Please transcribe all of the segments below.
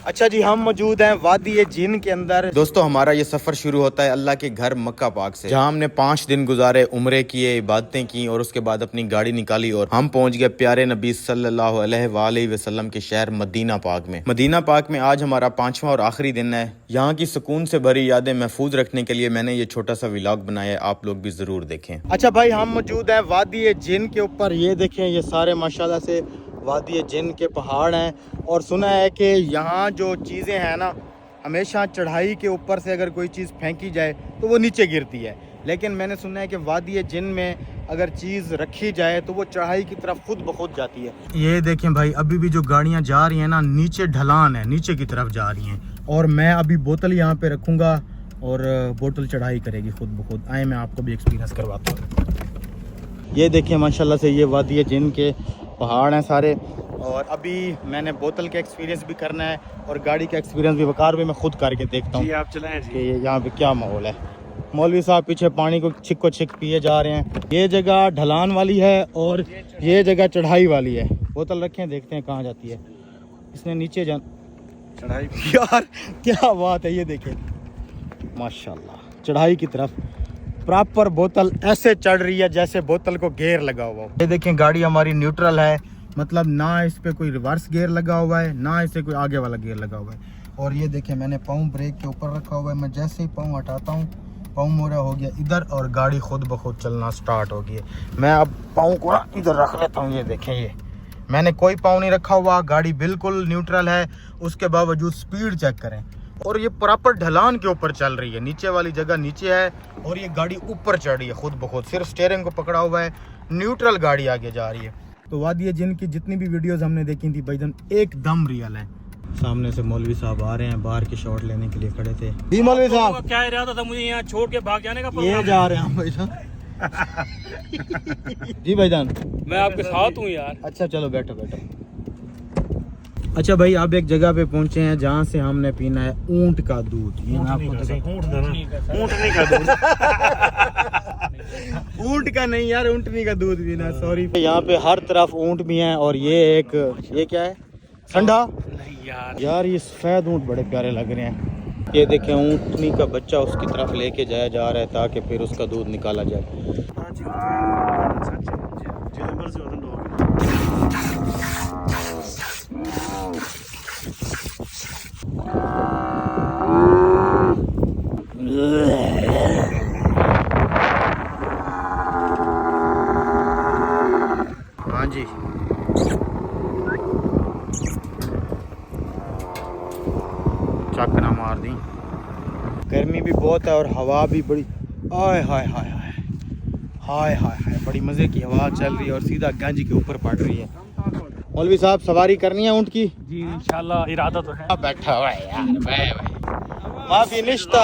अच्छा जी, हम मौजूद हैं वादी जिन के अंदर। दोस्तों, हमारा ये सफ़र शुरू होता है अल्लाह के घर मक्का पाक से, जहाँ हमने 5 दिन गुजारे, उम्रे किए, इबादतें की और उसके बाद अपनी गाड़ी निकाली और हम पहुँच गए प्यारे नबी सल्लल्लाहु अलैहि वसल्लम के शहर मदीना पाक में। मदीना पाक में आज हमारा 5वां और आखिरी दिन है। यहाँ की सुकून से भरी यादें महफूज रखने के लिए मैंने ये छोटा सा व्लॉग बनाया है, आप लोग भी ज़रूर देखें। अच्छा भाई, हम मौजूद हैं वादी जिन के ऊपर। ये देखें, ये सारे माशाल्लाह से वादी जिन के पहाड़ हैं और सुना है कि यहाँ जो चीज़ें हैं ना, हमेशा चढ़ाई के ऊपर से अगर कोई चीज़ फेंकी जाए तो वो नीचे गिरती है, लेकिन मैंने सुना है कि वादी जिन में अगर चीज़ रखी जाए तो वो चढ़ाई की तरफ खुद ब खुद जाती है। ये देखें भाई, अभी भी जो गाड़ियाँ जा रही हैं ना, नीचे ढलान है, नीचे की तरफ जा रही हैं और मैं अभी बोतल यहाँ पे रखूँगा और बोतल चढ़ाई करेगी खुद ब खुद। आए मैं आपको भी एक्सपीरियंस करवाता हूँ। ये देखें माशाल्लाह से ये वादी जिन के पहाड़ हैं सारे, और अभी मैंने बोतल का एक्सपीरियंस भी करना है और गाड़ी का एक्सपीरियंस भी वकार भी मैं खुद करके देखता हूँ आप चलाएं कि यहाँ पे क्या माहौल है। मौलवी साहब पीछे पानी को छिक पिए जा रहे हैं। ये जगह ढलान वाली है और ये जगह चढ़ाई वाली है। बोतल रखें, देखते हैं कहाँ जाती है। इसने नीचे चढ़ाई यार क्या बात है, ये देखें माशाल्लाह, चढ़ाई की तरफ प्रॉपर बोतल ऐसे चढ़ रही है जैसे बोतल को गेयर लगा हुआ हो। ये देखें, गाड़ी हमारी न्यूट्रल है, मतलब ना इस पे कोई रिवर्स गियर लगा हुआ है, ना इसे कोई आगे वाला गियर लगा हुआ है। और ये देखें, मैंने पाँव ब्रेक के ऊपर रखा हुआ है। मैं जैसे ही पाँव हटाता हूँ, पाँव मोरा हो गया इधर और गाड़ी खुद ब खुद चलना स्टार्ट हो गई। मैं अब पाँव को इधर रख लेता हूँ। ये देखें, ये मैंने कोई पाँव नहीं रखा हुआ, गाड़ी बिल्कुल न्यूट्रल है, उसके बावजूद स्पीड चेक करें। और ये प्रॉपर ढलान के ऊपर चल रही है, नीचे वाली जगह नीचे है और ये गाड़ी ऊपर चढ़ रही है खुद ब खुद, सिर्फ स्टीयरिंग को पकड़ा हुआ है, न्यूट्रल गाड़ी आगे जा रही है। तो वादी जिन की जितनी भी वीडियोस हमने देखी थी भाईजान, एकदम रियल है। सामने से मौलवी साहब आ रहे हैं, बाहर के शॉट लेने के लिए खड़े थे। जी मौलवी साहब, क्या इरादा था मुझे यहाँ छोड़ के भाग जाने का? ये जा रहे हैं भाईजान। जी भाईजान, मैं आपके साथ हूँ यार। अच्छा चलो बैठो बैठो। अच्छा भाई, आप एक जगह पे पहुंचे हैं जहाँ से हमने पीना है ऊंट का दूध। ये मैं आपको ऊँटनी का दूध ऊंट का नहीं यार, ऊंटनी का दूध पीना, सॉरी। यहाँ पे हर तरफ ऊंट भी हैं और ये क्या है, संडा। नहीं यार ये सफेद ऊंट बड़े प्यारे लग रहे हैं। ये देखें, ऊंटनी का बच्चा उसकी तरफ लेके जाया जा रहा है ताकि फिर उसका दूध निकाला जाए। हाँ जी, चक्कर मार दी। गर्मी भी बहुत है और हवा भी बड़ी, आय हाय हाय हाय हाय हाय हाय, बड़ी मज़े की हवा चल रही है और सीधा गंज के ऊपर पड़ रही है। मौलवी साहब, सवारी करनी है ऊँट की? जी इंशाल्लाह, इरादा तो है। बैठा हुआ है यार, भाई माफी निश्ता।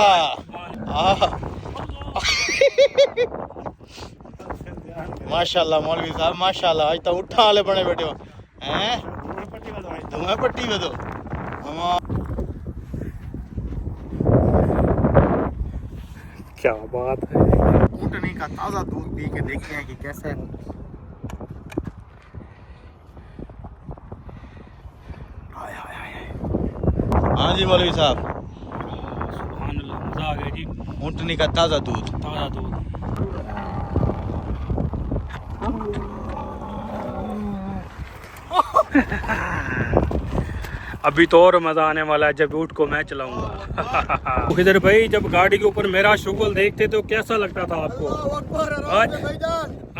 माशाल्लाह मौलवी साहब, माशाल्लाह, आज तो उठा वाले बने बैठे हो हैं। तुम्हें पट्टी में दो क्या बात है। ऊँटनी का ताज़ा दूध पी के देखते हैं कि कैसा है। हाँ जी मौलवी साहब, सुभान अल्लाह, मजा आ गया जी। ऊँटनी का ताज़ा दूध। ताज़ा दूध। अभी तो और मजा आने वाला है जब ऊँट को मैं चलाऊंगा। किधर भाई, जब गाड़ी के ऊपर मेरा शुगल देखते तो कैसा लगता था आपको?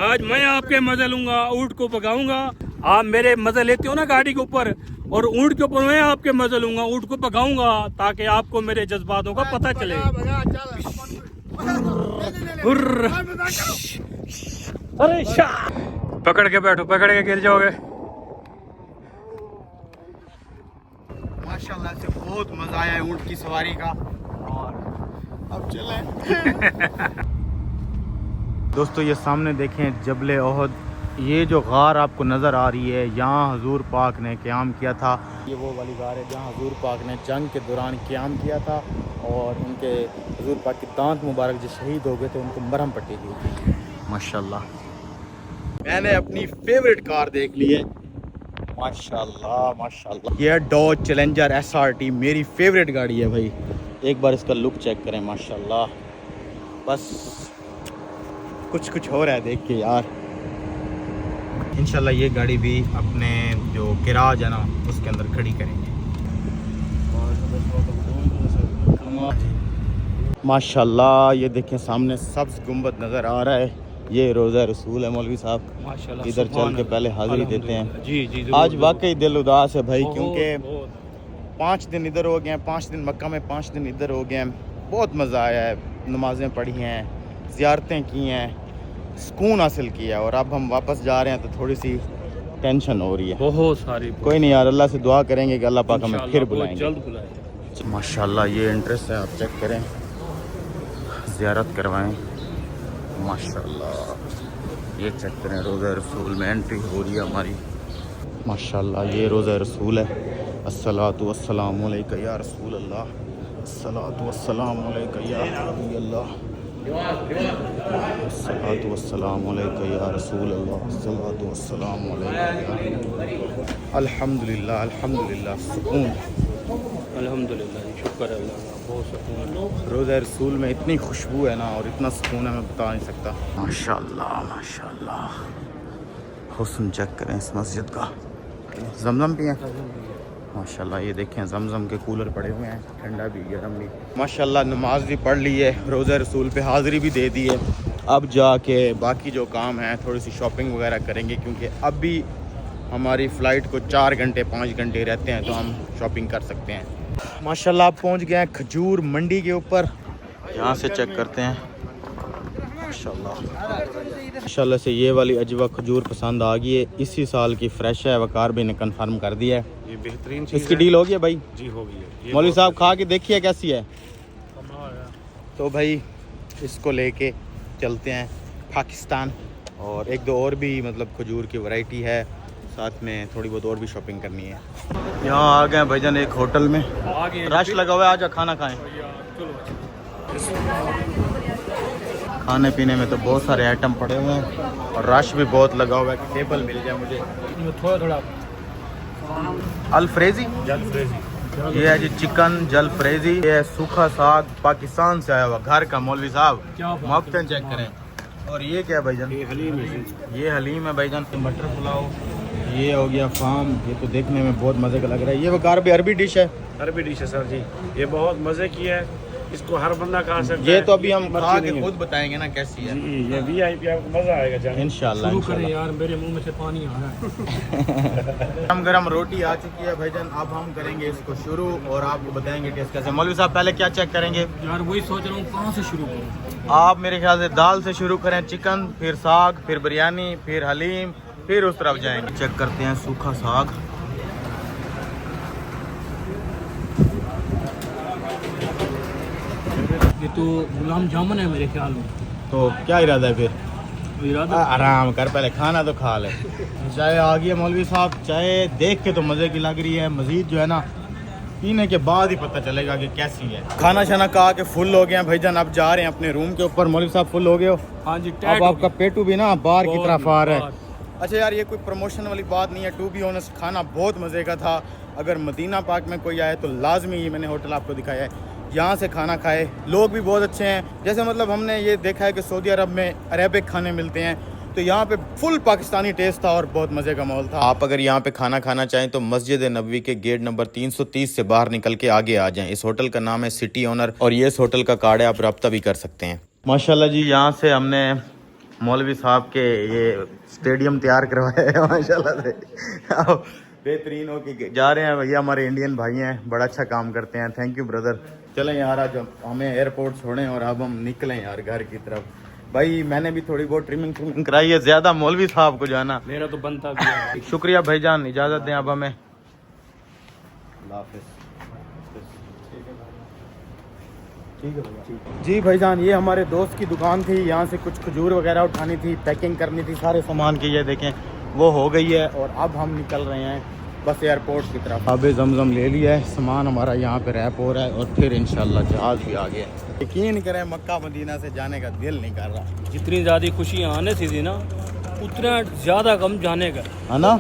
आज मैं आपके मजे लूंगा, ऊँट को भगाऊंगा। आप मेरे मजे लेते हो ना गाड़ी के ऊपर, और ऊँट के ऊपर मैं आपके मजे लूंगा, ऊँट को भगाऊंगा ताकि आपको मेरे जज्बातों का पता चले। अरे शाह, पकड़ के बैठो, पकड़ के गिर जाओगे। माशाल्लाह से बहुत मजा आया है ऊँट की सवारी का, और अब चलें। दोस्तों, ये सामने देखें जबले ओहद। ये जो गार आपको नज़र आ रही है, यहाँ हुजूर पाक ने क़याम किया था। ये वो वाली गार है जहाँ हुजूर पाक ने जंग के दौरान क़याम किया था और उनके हुजूर पाक के दांत मुबारक जो शहीद हो गए थे उनको मरहम पट्टी दी थी। माशाल्लाह, मैंने अपनी फेवरेट कार देख ली है। माशाल्लाह माशाल्लाह। ये डॉज चैलेंजर SRT मेरी फेवरेट गाड़ी है भाई। एक बार इसका लुक चेक करें माशाल्लाह, बस कुछ हो रहा है देख के यार। इंशाल्लाह ये गाड़ी भी अपने जो गैराज है ना उसके अंदर खड़ी करेंगे। माशाल्लाह ये देखें सामने सब्ज गुंबद नज़र आ रहा है, ये रोज़ा रसूल है मौलवी साहब। माशाल्लाह इधर चल के पहले हाजिरी देते हैं। जी जी आज वाकई दिल उदास है भाई, क्योंकि 5 दिन इधर हो गए हैं, 5 दिन मक्का में, 5 दिन इधर हो गए हैं। बहुत मज़ा आया है, नमाज़ें पढ़ी हैं, ज़ियारतें की हैं, सुकून हासिल किया, और अब हम वापस जा रहे हैं तो थोड़ी सी टेंशन हो रही है। बहुत सारी। कोई नहीं यार, अल्लाह से दुआ करेंगे कि अल्लाह पाक हमें फिर बुलाएंगे, जल्द बुलाएंगे। माशाल्लाह ये इंटरेस्ट है, आप चेक करें, ज़ियारत करवाएं। माशाल्लाह ये चेक करें, रोज़ा रसूल में एंट्री हो रही है हमारी। माशाल्लाह ये रोज़ा रसूल है। अस्सलातु वस्सलामु अलैका या रसूल अल्लाह, अस्सलातु वस्सलामु अलैका या हबीब अल्लाह, अस्सलातु वस्सलामु अलैका या रसूल अल्लाह, अस्सलातु वस्सलामु अलैका या अल्हम्दुलिल्लाह अल्हम्दुलिल्लाह। सुकून, अल्हम्दुलिल्लाह, शुक्र है अल्लाह का, बहुत सुकून। रोज़ा रसूल में इतनी खुशबू है ना, और इतना सुकून है मैं बता नहीं सकता। माशाल्लाह माशाल्लाह, हुस्न चेक करें इस मस्जिद का। जमजम भी है माशाल्लाह, ये देखें जमजम के कूलर पड़े हुए हैं, ठंडा भी गर्म भी। माशाल्लाह नमाज भी पढ़ ली है, रोज़ा रसूल पे हाज़िरी भी दे दी है। अब जाके बाकी जो काम है, थोड़ी सी शॉपिंग वगैरह करेंगे, क्योंकि अब भी हमारी फ़्लाइट को 4 घंटे 5 घंटे रहते हैं, तो हम शॉपिंग कर सकते हैं। माशाल्लाह आप पहुंच गए हैं खजूर मंडी के ऊपर, यहाँ से चेक करते हैं। माशाल्लाह से ये वाली अजवा खजूर पसंद आ गई है, इसी साल की फ्रेश है, वकार भी ने कंफर्म कर दिया है। ये बेहतरीन चीज़ इसकी है। डील हो गई है भाई? जी हो गई है। मौलवी साहब खा के देखिए कैसी है, तो भाई इसको लेके चलते हैं पाकिस्तान। और एक दो और भी मतलब खजूर की वैरायटी है, साथ में थोड़ी बहुत और भी शॉपिंग करनी है। यहाँ आ गए भाईजान एक होटल में, रश लगा हुआ है, आजा खाना खाएं। खाने पीने में तो बहुत सारे आइटम पड़े हुए हैं, और रश भी बहुत लगा हुआ है कि टेबल मिल जाए मुझे। थोड़ा अल्फ्रेजी, ये है जी चिकन जलफ्रेजी, ये है सूखा साग पाकिस्तान से आया हुआ घर का मौलवी साहब, मफ्तन चेक करें। और ये क्या है भाईजान? ये हलीम है। ये हलीम है भाईजान। मटर पुलाव, ये हो गया फार्म, ये तो देखने में बहुत मज़े का लग रहा है। ये वकार भी अरबी डिश है। अरबी डिश है सर जी, ये बहुत मज़े की है, इसको हर बंदा खा सकता है। ये तो अभी हम खा के नहीं है। खुद बताएंगे ना कैसी है। जी, ये VIP आपको मज़ा आएगा जाने। इंशाल्लाह शुरू करें इंशाल्लाह। यार, मेरे मुंह में से पानी आ रहा है। गरम गरम रोटी आ चुकी है भाईजान, अब हम करेंगे इसको शुरू और आपको बताएंगे टेस्ट कैसे। मौलवी साहब पहले क्या चेक करेंगे? यार वही सोच रहा हूँ कहाँ से शुरू करूँ। आप मेरे ख्याल से दाल से शुरू करें, चिकन, फिर साग, फिर बिरयानी, फिर हलीम, फिर उस तरफ जाएंगे। चेक करते हैं सूखा साग। ये तो गुलाम जामुन है मेरे ख्याल में। तो क्या इरादा है फिर? इरादा आराम कर, पहले खाना तो खा ले। चाय आ गई है मौलवी साहब, चाय देख के तो मज़े की लग रही है, मज़ीद जो है ना पीने के बाद ही पता चलेगा कि कैसी है। खाना शाना खा के फुल हो गए हैं भाईजान, अब जा रहे हैं अपने रूम के ऊपर। मौलवी साहब फुल हो गए हो? हाँ जी, अब आपका पेटू भी ना बाहर की तरफ आ रहा है। बहुत। अच्छा यार, ये कोई प्रमोशन वाली बात नहीं है, टू बी ऑनेस्ट खाना बहुत मज़े का था। अगर मदीना पाक में कोई आए तो लाजमी ये मैंने होटल आपको दिखाया है, यहाँ से खाना खाए। लोग भी बहुत अच्छे हैं, जैसे मतलब हमने ये देखा है कि सऊदी अरब में अरेबिक खाने मिलते हैं, तो यहाँ पे फुल पाकिस्तानी टेस्ट था और बहुत मज़े का माहौल था। आप अगर यहाँ पे खाना खाना चाहें तो मस्जिद नबवी के गेट नंबर 330 से बाहर निकल के आगे आ जाएं। इस होटल का नाम है सिटी ऑनर, और ये इस होटल का कार्ड है, आप रब्ता भी कर सकते हैं। माशाल्लाह जी, यहाँ से हमने मौलवी साहब के ये स्टेडियम तैयार करवाया है माशाल्लाह से। बेहतरीन हो के जा रहे हैं भैया, हमारे इंडियन भाई हैं, बड़ा अच्छा काम करते हैं। Thank you brother. चलें यार, आज हमें एयरपोर्ट छोड़ें और अब हम निकलें यार घर की तरफ। भाई मैंने भी थोड़ी बहुत ट्रिमिंग कराई है, ज़्यादा मौलवी साहब को जाना। मेरा तो बनता भी है। शुक्रिया भाईजान, इजाज़त दें अब हमें। ठीक है जी भाईजान, ये हमारे दोस्त की दुकान थी, यहाँ से कुछ खजूर वगैरह उठानी थी, पैकिंग करनी थी सारे सामान की, ये देखें वो हो गई है। और अब हम निकल रहे हैं बस एयरपोर्ट की तरफ। अब जमजम ले लिया है, सामान हमारा यहाँ पे रैप हो रहा है, और फिर इंशाल्लाह जहाज़ भी आ गया है। यकीन करें मक्का मदीना से जाने का दिल नहीं कर रहा। जितनी ज़्यादा खुशियाँ आने सी थी ना, उतना ज्यादा कम जाने का। है ना।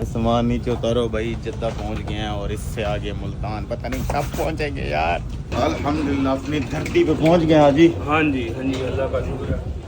सामान नीचे उतारो भाई, जद्दा पहुंच गए हैं और इससे आगे मुल्तान, पता नहीं कब पहुंचेंगे यार। अल्हम्दुलिल्लाह अपनी धरती पे पहुंच गए हाजी। हाँ जी अल्लाह का शुक्र है।